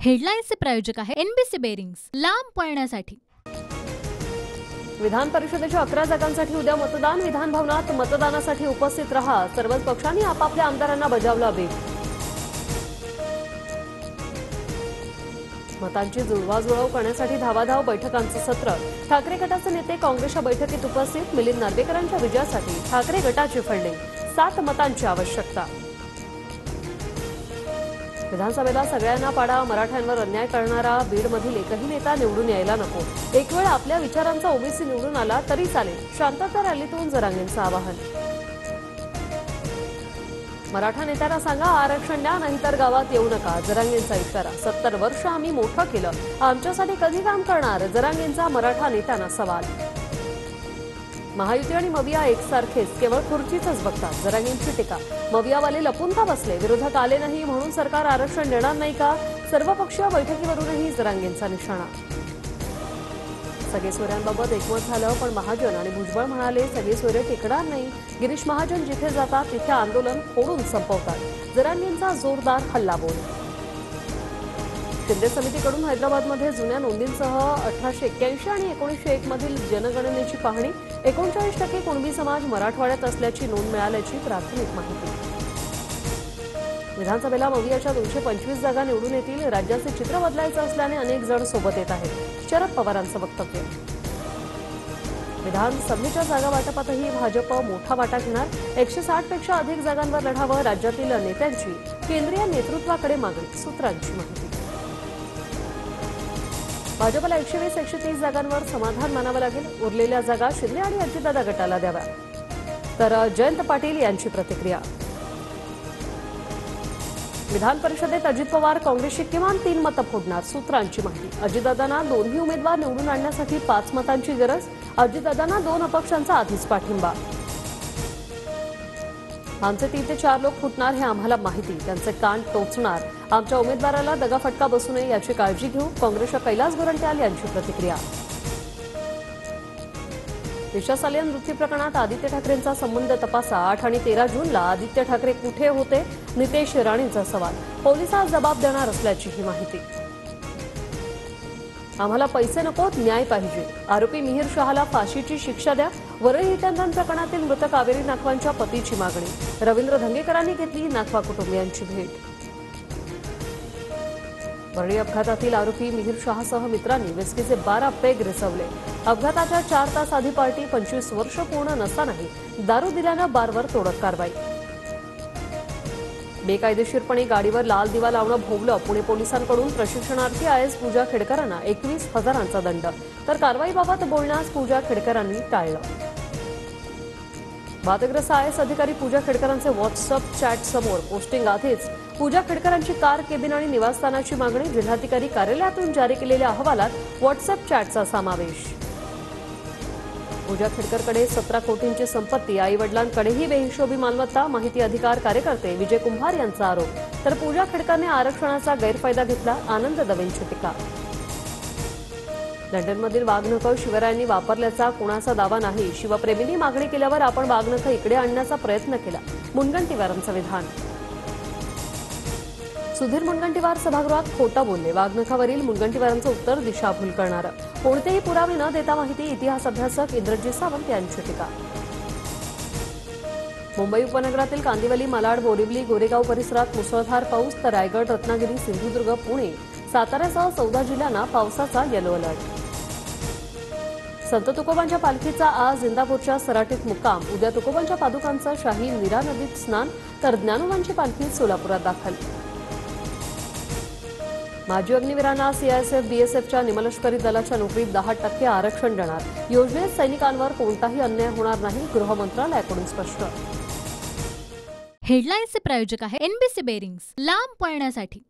हेडलाईन्सचे प्रायोजक आहे NBC bearings, लांब पळण्यासाठी। विधान परिषदेच्या 11 जागांसाठी उद्या मतदान। विधान भवनात मतदानासाठी उपस्थित रहा। सर्वच पक्षांनी आपापल्या आमदारांना बजावला वेग। मतांची जुळवाजुळव करण्यासाठी धावाधाव बैठकांचं सत्र। ठाकरे गटाचे नेते काँग्रेसच्या बैठकीत उपस्थित। मिलिंद नार्वेकरांच्या विजयासाठी ठाकरे गटाची फंडिंग, 7 मतांची आवश्यकता। विधानसभेला सगळ्यांना पाडा, मराठ्यांवर अन्याय करणारा बीडमधील एकही नेता निवडून यायला नको। एक वेळ आपल्या विचारांचा ओबीसी निवडून आला तरी चालेल, शांतता रॅलीतून जरांगेंचं आवाहन। मराठा नेत्यांना सांगा आरक्षण द्या, नाहीतर गावात येऊ नका, जरांगेंचा इशारा। 70 वर्ष आम्ही मोठं केलं, आमच्यासाठी कधी काम करणार, जरांगेंचा मराठा नेत्यांना सवाल। महायुती आणि मविया एकसारखेच, केवळ खुर्चीच बघतात, जरांगेंची टीका। मवियावाले लपून का बसले, विरोधक आले नाही म्हणून सरकार आरक्षण देणार नाही का, सर्वपक्षीय बैठकीवरूनही जरांगेंचा निशाणा। सगळे सोयऱ्यांबाबत एकमत झालं, पण महाजन आणि भुजबळ म्हणाले सगळे सोयरे टिकणार नाही। गिरीश महाजन जिथे जातात तिथे आंदोलन फोडून संपवतात, जरांगेंचा जोरदार हल्लाबोल। शिंदे समितीकडून हैदराबादमध्ये जुन्या नोंदींसह 1881 आणि 1901 मधील जनगणनेची पाहणी। 39% कुणबी समाज मराठवाड्यात असल्याची नोंद मिळाल्याची प्राथमिक माहिती। विधानसभेला मवियाच्या 225 जागा निवडून येतील। राज्याचे चित्र बदलायचं असल्याने अनेक जण सोबत येत आहेत, शरद पवारांचं वक्तव्य। विधानसभेच्या जागा वाटपातही भाजप मोठा वाटा घेणार। 160 पेक्षा अधिक जागांवर लढावं, राज्यातील नेत्यांची केंद्रीय नेतृत्वाकडे मागणी, सूत्रांची माहिती। भाजपला 120-130 जागांवर समाधान मानावं लागेल, उरलेल्या जागा शिंदे आणि अजितदादा गटाला द्याव्या, तर जयंत पाटील यांची प्रतिक्रिया। विधान परिषदेत अजित पवार काँग्रेसची किमान 3 मतं फोडणार, सूत्रांची माहिती। अजितदादांना दोन्ही उमेदवार निवडून आणण्यासाठी 5 मतांची गरज, अजितदादांना 2 अपक्षांचा आधीच पाठिंबा। आमचे 3 ते 4 लोक फुटणार हे आम्हाला माहिती, त्यांचे कान टोचणार, आमच्या उमेदवाराला दगाफटका बसू नये याची काळजी घेऊ, काँग्रेसच्या कैलास गोरंट्याल यांची प्रतिक्रिया। दिशा सालियन मृत्यू प्रकरणात आदित्य ठाकरेंचा संबंध तपासा। 8 आणि 13 जूनला आदित्य ठाकरे कुठे होते, नितेश राणेंचा सवाल। पोलिसांना जबाब देणार असल्याचीही माहिती। आम्हाला पैसे नकोत, न्याय पाहिजे, आरोपी मिहीर शहाला फाशीची शिक्षा द्या। वरळी हिटंधन प्रकरणातील मृत कावेरी नाखवांच्या पतीची मागणी। रवींद्र धंगेकरांनी घेतली नाखवा कुटुंबियांची भेट। वरळी अपघातातील आरोपी मिहीर शहासह मित्रांनी विस्कीचे 12 पेग रिसवले। अपघाताच्या 4 तास आधी पार्टी, 25 वर्ष पूर्ण नसतानाही दारू दिल्यानं बारवर तोडक कारवाई। बेकायदेशीरपणे गाडीवर लाल दिवा लावणं भोवलं, पुणे पोलिसांकडून प्रशिक्षणार्थी आयएस पूजा खेडकरांना 21,000चा दंड, तर कारवाईबाबत बोलण्यास पूजा खेडकरांनी टाळलं। वादग्रस्त आयएस अधिकारी पूजा खेडकरांचे व्हॉट्सअप चॅट समोर, पोस्टिंग आधीच पूजा खेडकरांची कार, केबिन आणि निवासस्थानाची मागणी। जिल्हाधिकारी कार्यालयातून जारी केलेल्या अहवालात व्हॉट्सअप चॅटचा समावेश। पूजा खेडकरकडे 17 कोटींची संपत्ती, आई-वडिलांकडेही बेहिशोबी मालमत्ता, माहिती अधिकार कार्यकर्ते विजय कुंभार यांचा आरोप, तर पूजा खेडकरने आरक्षणाचा गैरफायदा घेतला, आनंद दवेंची टीका। लंडनमधील वाघनखं शिवरायांनी वापरल्याचा कुणाचा दावा नाही, शिवप्रेमींनी मागणी केल्यावर आपण वाघनखं इकडे आणण्याचा प्रयत्न केला, मुनगंटीवारांचं विधान। सुधीर मुनगंटीवार सभागृहात खोटं बोलले, वाघनखावरील मुनगंटीवारांचं उत्तर दिशाभूल करणारं, कोणतेही पुरावे न देता माहिती, इतिहास अभ्यासक इंद्रजित सावंत यांची टीका। मुंबई उपनगरातील कांदिवली, मालाड, बोरिवली, गोरेगाव परिसरात मुसळधार पाऊस, तर रायगड, रत्नागिरी, सिंधुदुर्ग, पुणे, साताऱ्यासह 14 जिल्ह्यांना पावसाचा येलो अलर्ट। संत तुकोबांच्या पालखीचा आज इंदापूरच्या सराटीत मुक्काम, उद्या तुकोबांच्या पादुकांचं शाही नीरा नदीत स्नान, तर ज्ञानोबांची पालखी सोलापुरात दाखल। माजी अग्निवीरांना सीआयएसएफ, बीएसएफच्या निमलष्करी दलाच्या नोकरीत 10% आरक्षण देणार, योजनेत सैनिकांवर कोणताही अन्याय होणार नाही, गृह मंत्रालयाकडून स्पष्ट। हेडलाईन्सचे प्रायोजक आहे एनबीसी बेरिंग्स, लांब पळण्यासाठी।